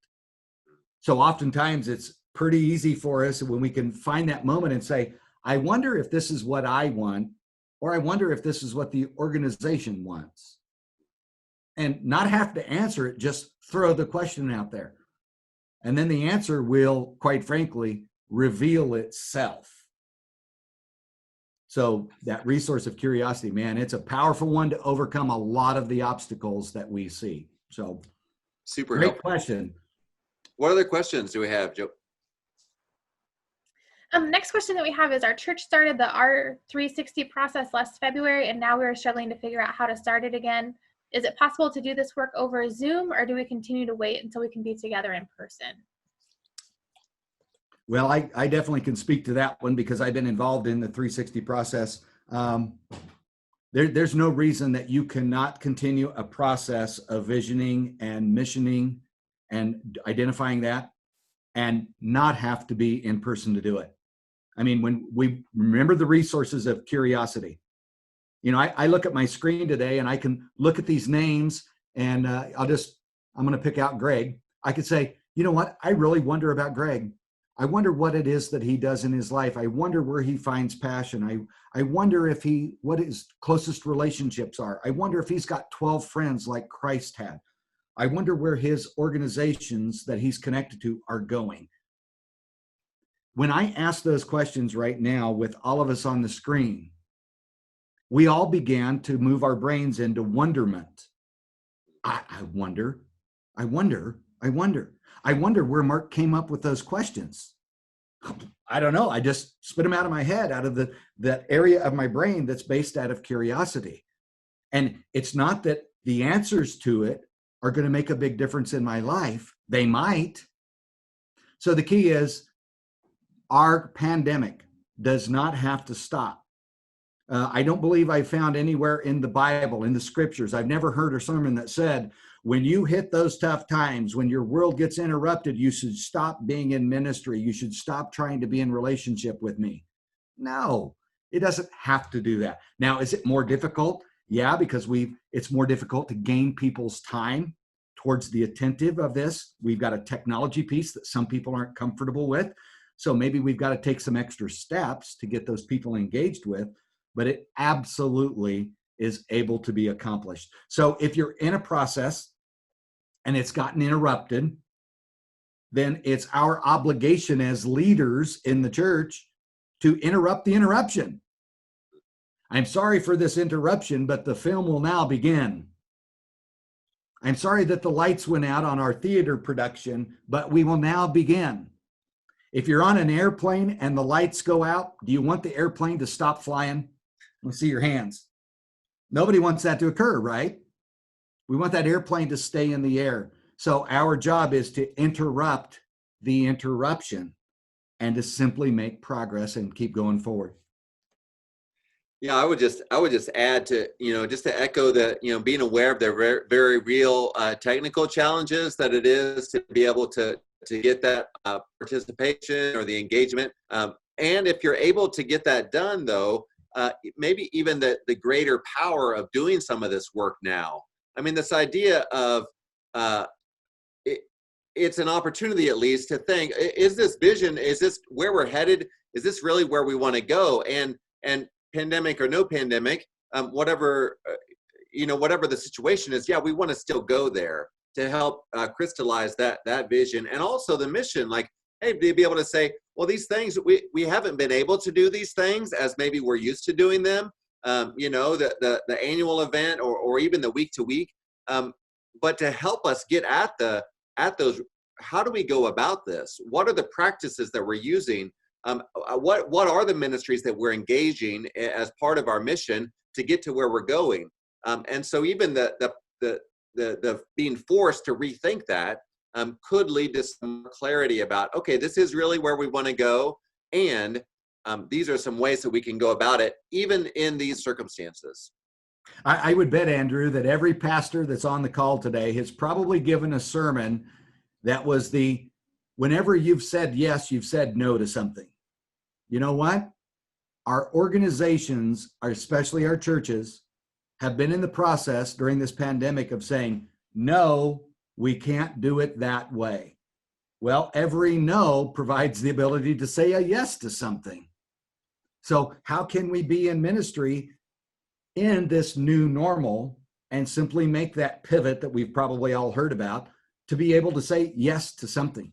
So oftentimes it's pretty easy for us when we can find that moment and say, I wonder if this is what I want, or I wonder if this is what the organization wants. And not have to answer it, just throw the question out there. And then the answer will, quite frankly, reveal itself. So that resource of curiosity, man, it's a powerful one to overcome a lot of the obstacles that we see. So super great helpful question. What other questions do we have, Joe? Next question that we have is, our church started the R360 process last February, and now we're struggling to figure out how to start it again. Is it possible to do this work over Zoom, or do we continue to wait until we can be together in person? Well, I definitely can speak to that one because I've been involved in the 360 process. There's no reason that you cannot continue a process of visioning and missioning and identifying that and not have to be in person to do it. I mean, when we remember the resources of curiosity, I look at my screen today and I can look at these names and I'm going to pick out Greg. I could say, you know what? I really wonder about Greg. I wonder what it is that he does in his life. I wonder where he finds passion. I wonder what his closest relationships are. I wonder if he's got 12 friends like Christ had. I wonder where his organizations that he's connected to are going. When I ask those questions right now with all of us on the screen, we all began to move our brains into wonderment. I wonder where Mark came up with those questions. I don't know. I just spit them out of my head, out of that area of my brain that's based out of curiosity. And it's not that the answers to it are going to make a big difference in my life. They might. So the key is, our pandemic does not have to stop. I don't believe I found anywhere in the Bible, in the scriptures, I've never heard a sermon that said, when you hit those tough times, when your world gets interrupted, you should stop being in ministry. You should stop trying to be in relationship with me. No, it doesn't have to do that. Now, is it more difficult? Yeah, because it's more difficult to gain people's time towards the attentive of this. We've got a technology piece that some people aren't comfortable with. So maybe we've got to take some extra steps to get those people engaged with, but it absolutely is able to be accomplished. So if you're in a process and it's gotten interrupted, then it's our obligation as leaders in the church to interrupt the interruption. I'm sorry for this interruption, but the film will now begin. I'm sorry that the lights went out on our theater production, but we will now begin. If you're on an airplane and the lights go out, do you want the airplane to stop flying? Let's see your hands. Nobody wants that to occur, right? We want that airplane to stay in the air. So our job is to interrupt the interruption and to simply make progress and keep going forward. Yeah, I would just add to, just to echo that, being aware of the very, very real technical challenges that it is to be able to get that participation or the engagement. And if you're able to get that done, though, maybe even the greater power of doing some of this work now. I mean, this idea of it's an opportunity at least to think, is this vision, is this where we're headed? Is this really where we want to go? And pandemic or no pandemic, whatever whatever the situation is, yeah, we want to still go there to help crystallize that vision, and also the mission. Like, hey, to be able to say, well, these things, we haven't been able to do these things as maybe we're used to doing them, the annual event or even the week to week. But to help us get at those, how do we go about this? What are the practices that we're using? What are the ministries that we're engaging as part of our mission to get to where we're going? And so even the being forced to rethink that could lead to some clarity about, okay, this is really where we want to go, and these are some ways that we can go about it, even in these circumstances. I would bet, Andrew, that every pastor that's on the call today has probably given a sermon that was whenever you've said yes, you've said no to something. You know what? Our organizations, especially our churches, have been in the process during this pandemic of saying, no, we can't do it that way. Well, every no provides the ability to say a yes to something. So how can we be in ministry in this new normal and simply make that pivot that we've probably all heard about to be able to say yes to something?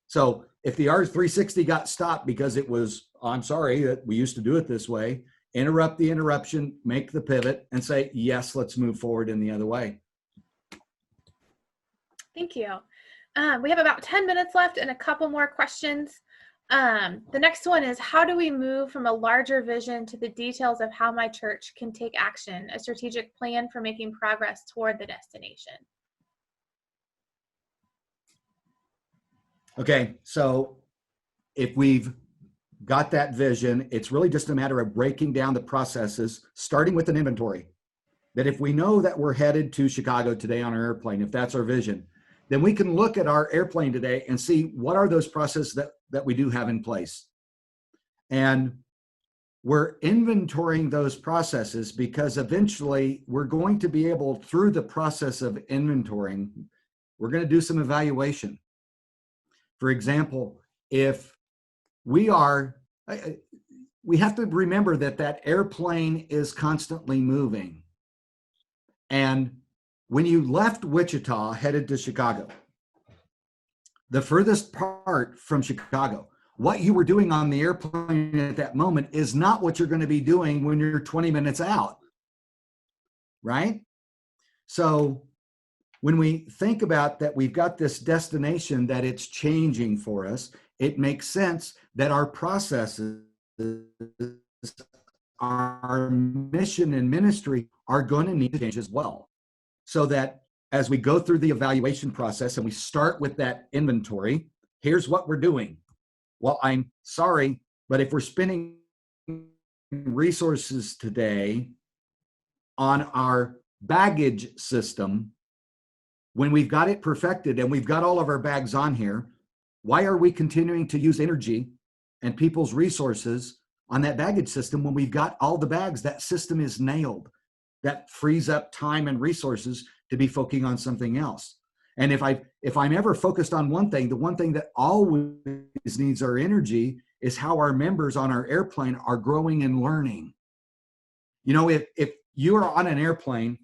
So if the R360 got stopped because it was, I'm sorry that we used to do it this way, interrupt the interruption, make the pivot, and say, yes, let's move forward in the other way. Thank you. We have about 10 minutes left and a couple more questions. The next one is, how do we move from a larger vision to the details of how my church can take action, a strategic plan for making progress toward the destination? Okay, so if we've got that vision, it's really just a matter of breaking down the processes, starting with an inventory. That if we know that we're headed to Chicago today on our airplane, if that's our vision, then we can look at our airplane today and see what are those processes that we do have in place. And we're inventorying those processes because eventually we're going to be able, through the process of inventorying, we're going to do some evaluation. For example, if we have to remember that airplane is constantly moving. And when you left Wichita, headed to Chicago, the furthest part from Chicago, what you were doing on the airplane at that moment is not what you're going to be doing when you're 20 minutes out, right? So when we think about that, we've got this destination that it's changing for us, it makes sense that our processes, our mission and ministry are going to need to change as well. So that as we go through the evaluation process and we start with that inventory, here's what we're doing. Well, I'm sorry, but if we're spending resources today on our baggage system, when we've got it perfected and we've got all of our bags on here, why are we continuing to use energy and people's resources on that baggage system when we've got all the bags? That system is nailed. That frees up time and resources to be focusing on something else. And if I'm ever focused on one thing, the one thing that always needs our energy is how our members on our airplane are growing and learning. You know, if you are on an airplane,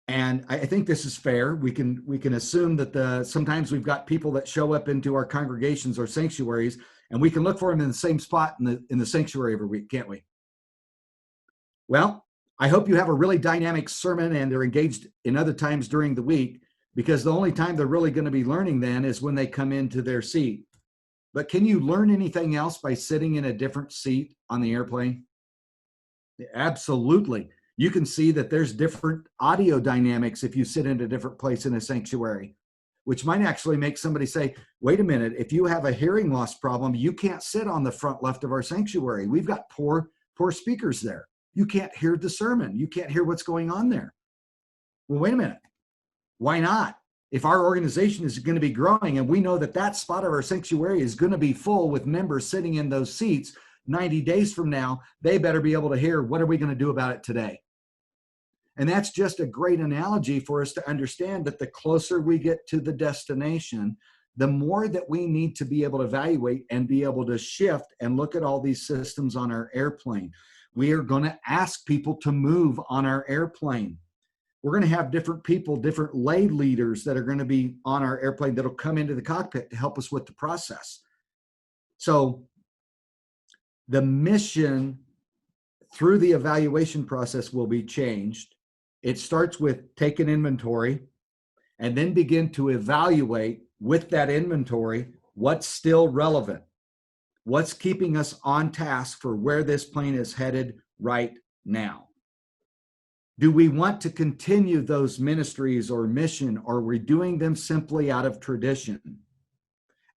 and I think this is fair, we can assume that sometimes we've got people that show up into our congregations or sanctuaries, and we can look for them in the same spot in the sanctuary every week, can't we? Well, I hope you have a really dynamic sermon and they're engaged in other times during the week, because the only time they're really going to be learning then is when they come into their seat. But can you learn anything else by sitting in a different seat on the airplane? Absolutely. You can see that there's different audio dynamics if you sit in a different place in a sanctuary, which might actually make somebody say, wait a minute, if you have a hearing loss problem, you can't sit on the front left of our sanctuary. We've got poor speakers there. You can't hear the sermon. You can't hear what's going on there. Well, wait a minute. Why not? If our organization is going to be growing and we know that spot of our sanctuary is going to be full with members sitting in those seats 90 days from now, they better be able to hear, what are we going to do about it today? And that's just a great analogy for us to understand that the closer we get to the destination, the more that we need to be able to evaluate and be able to shift and look at all these systems on our airplane. We are going to ask people to move on our airplane. we're going to have different people, different lay leaders that are going to be on our airplane that'll come into the cockpit to help us with the process. So the mission through the evaluation process will be changed. It starts with take an inventory and then begin to evaluate with that inventory what's still relevant, what's keeping us on task for where this plane is headed right now. Do we want to continue those ministries or mission, or are we doing them simply out of tradition?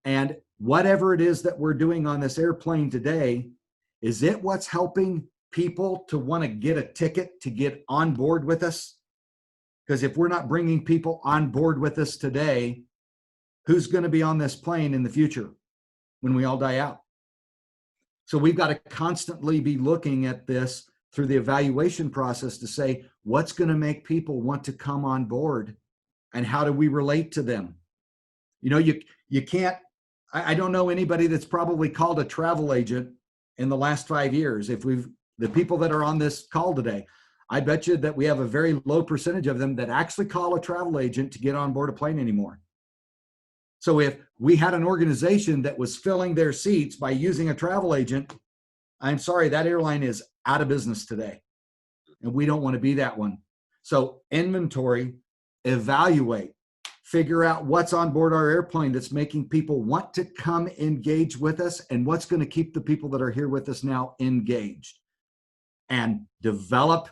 And whatever it is that we're doing on this airplane today, is it what's helping people to want to get a ticket to get on board with us? Because if we're not bringing people on board with us today, who's going to be on this plane in the future when we all die out? So we've got to constantly be looking at this through the evaluation process to say, what's going to make people want to come on board and how do we relate to them? You know, you can't, I don't know anybody that's probably called a travel agent in the last 5 years. If the people that are on this call today, I bet you that we have a very low percentage of them that actually call a travel agent to get on board a plane anymore. So if we had an organization that was filling their seats by using a travel agent, I'm sorry, that airline is out of business today. And we don't want to be that one. So inventory, evaluate, figure out what's on board our airplane that's making people want to come engage with us and what's going to keep the people that are here with us now engaged. And develop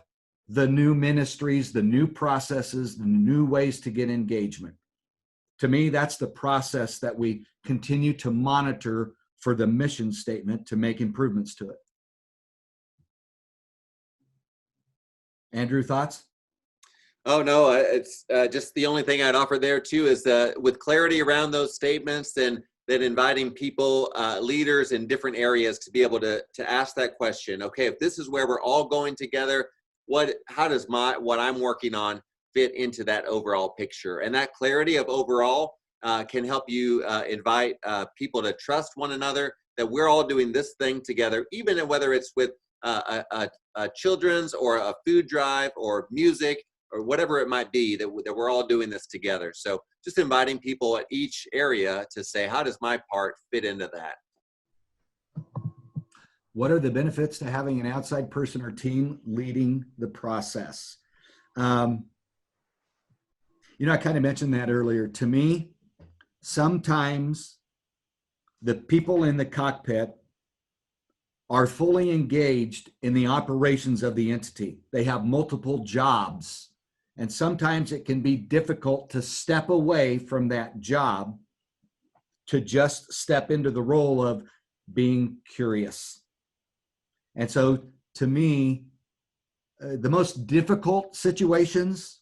the new ministries, the new processes, the new ways to get engagement. To me, that's the process that we continue to monitor for the mission statement to make improvements to it. Andrew, thoughts? Oh, no, it's just the only thing I'd offer there too is with clarity around those statements, then inviting people, leaders in different areas to be able to ask that question. Okay, if this is where we're all going together, how does what I'm working on fit into that overall picture? And that clarity of overall can help you invite people to trust one another, that we're all doing this thing together, even whether it's with a children's or a food drive or music or whatever it might be, that we're all doing this together. So just inviting people at each area to say, how does my part fit into that? What are the benefits to having an outside person or team leading the process? You know, I kind of mentioned that earlier. To me, sometimes the people in the cockpit are fully engaged in the operations of the entity. They have multiple jobs. And sometimes it can be difficult to step away from that job to just step into the role of being curious. And so to me, the most difficult situations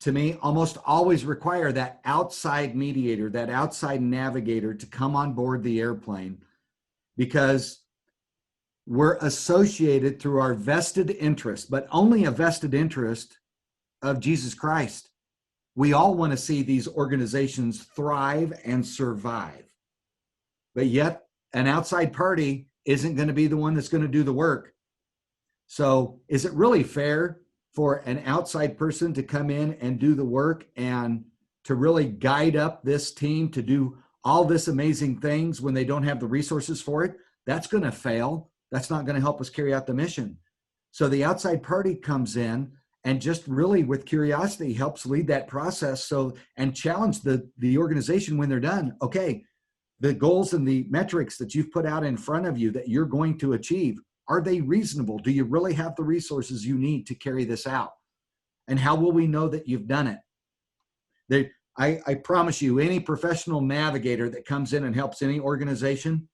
to me almost always require that outside mediator, that outside navigator to come on board the airplane, because we're associated through our vested interest, but only a vested interest of Jesus Christ. We all want to see these organizations thrive and survive. But yet an outside party isn't going to be the one that's going to do the work. So is it really fair for an outside person to come in and do the work and to really guide up this team to do all this amazing things when they don't have the resources for it? That's going to fail. That's not going to help us carry out the mission. So the outside party comes in and just really with curiosity helps lead that process and challenge the organization when they're done. Okay, the goals and the metrics that you've put out in front of you that you're going to achieve, are they reasonable? Do you really have the resources you need to carry this out? And how will we know that you've done it? I promise you, any professional navigator that comes in and helps any organization,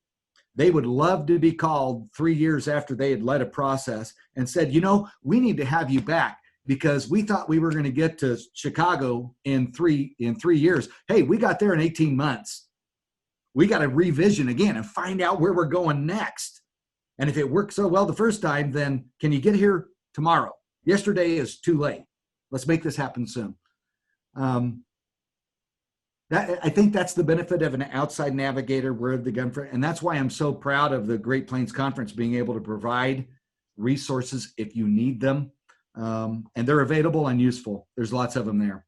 they would love to be called 3 years after they had led a process and said, you know, we need to have you back because we thought we were going to get to Chicago in three years. Hey, we got there in 18 months. We got to revision again and find out where we're going next. And if it worked so well the first time, then can you get here tomorrow? Yesterday is too late. Let's make this happen soon. I think that's the benefit of an outside navigator where the gun for, and that's why I'm so proud of the Great Plains Conference being able to provide resources if you need them. and they're available and useful. There's lots of them there.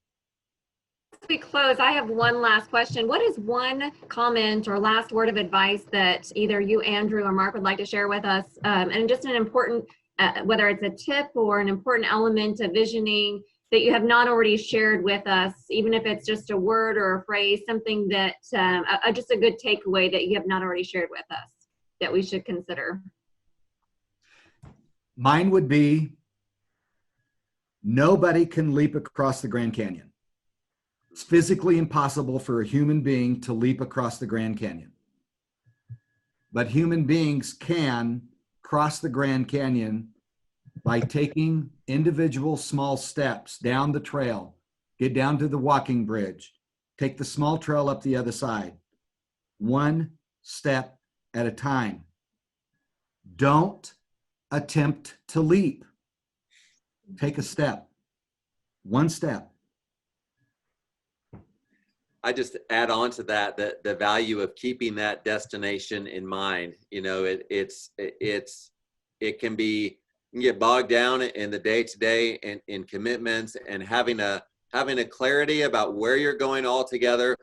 As we close, I have one last question. What is one comment or last word of advice that either you, Andrew, or Mark would like to share with us? And just an important, whether it's a tip or an important element of visioning that you have not already shared with us, even if it's just a word or a phrase, something that, just a good takeaway that you have not already shared with us that we should consider. Mine would be, nobody can leap across the Grand Canyon. It's physically impossible for a human being to leap across the Grand Canyon. But human beings can cross the Grand Canyon by taking individual small steps down the trail, get down to the walking bridge, take the small trail up the other side, one step at a time. Don't attempt to leap. Take a step, one step. I just add on to that the value of keeping that destination in mind. You know, it can get bogged down in the day-to-day and in commitments, and having a clarity about where you're going altogether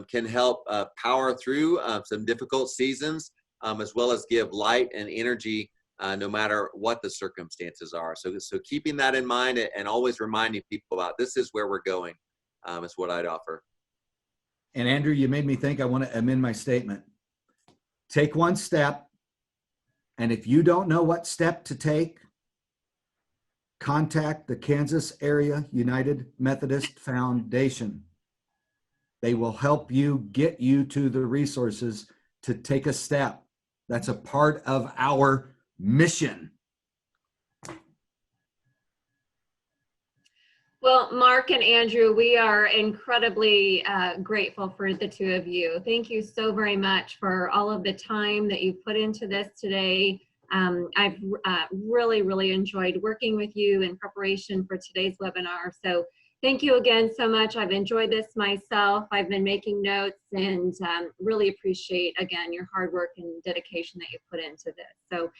can help power through some difficult seasons, as well as give light and energy no matter what the circumstances are. So keeping that in mind and always reminding people about this is where we're going is what I'd offer. And Andrew, you made me think. I want to amend my statement. Take one step, and if you don't know what step to take, contact the Kansas Area United Methodist Foundation. They will help you get you to the resources to take a step. That's a part of our mission. Well, Mark and Andrew, we are incredibly grateful for the two of you. Thank you so very much for all of the time that you put into this today. I've really enjoyed working with you in preparation for today's webinar. So thank you again so much. I've enjoyed this myself. I've been making notes and really appreciate, again, your hard work and dedication that you put into this. So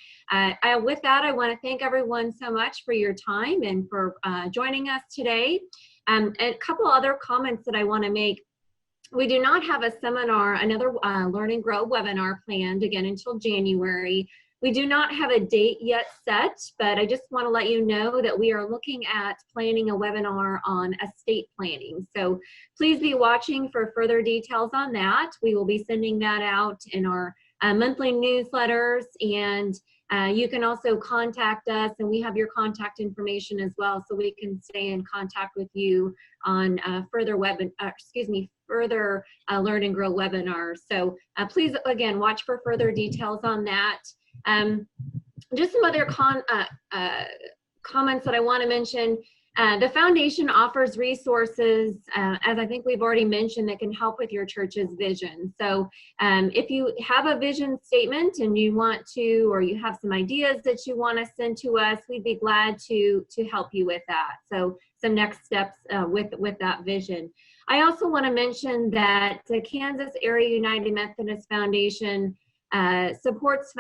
with that, I want to thank everyone so much for your time and for joining us today. A couple other comments that I want to make. We do not have a seminar, another Learn and Grow webinar planned again until January. We do not have a date yet set, but I just want to let you know that we are looking at planning a webinar on estate planning. So please be watching for further details on that. We will be sending that out in our monthly newsletters, and you can also contact us, and we have your contact information as well, so we can stay in contact with you on further Learn and Grow webinars. So please, again, watch for further details on that. Just some other comments that I want to mention. The foundation offers resources, as I think we've already mentioned, that can help with your church's vision. So if you have a vision statement and you want to, or you have some ideas that you want to send to us, we'd be glad to help you with that. So some next steps with that vision. I also want to mention that the Kansas Area United Methodist Foundation supports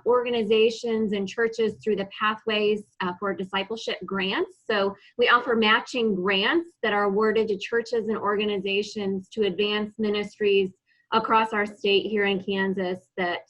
organizations and churches through the pathways for discipleship grants. So we offer matching grants that are awarded to churches and organizations to advance ministries across our state here in Kansas that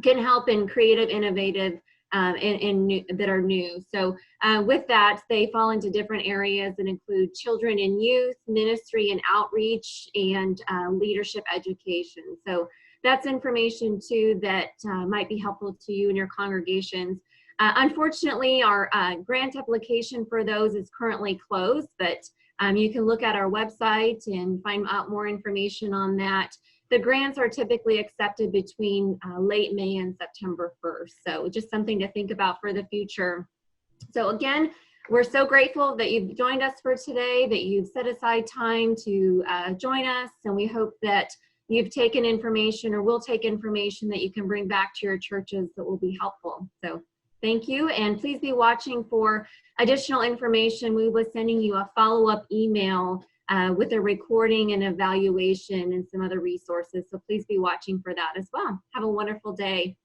can help in creative, innovative, that are new. So with that, they fall into different areas that include children and youth, ministry and outreach, and leadership education. So that's information too that might be helpful to you and your congregations. Unfortunately, our grant application for those is currently closed, but you can look at our website and find out more information on that. The grants are typically accepted between late May and September 1st. So just something to think about for the future. So again, we're so grateful that you've joined us for today, that you've set aside time to join us, and we hope that you've taken information or will take information that you can bring back to your churches that will be helpful. So thank you, and please be watching for additional information. We will be sending you a follow-up email with a recording and evaluation and some other resources. So please be watching for that as well. Have a wonderful day.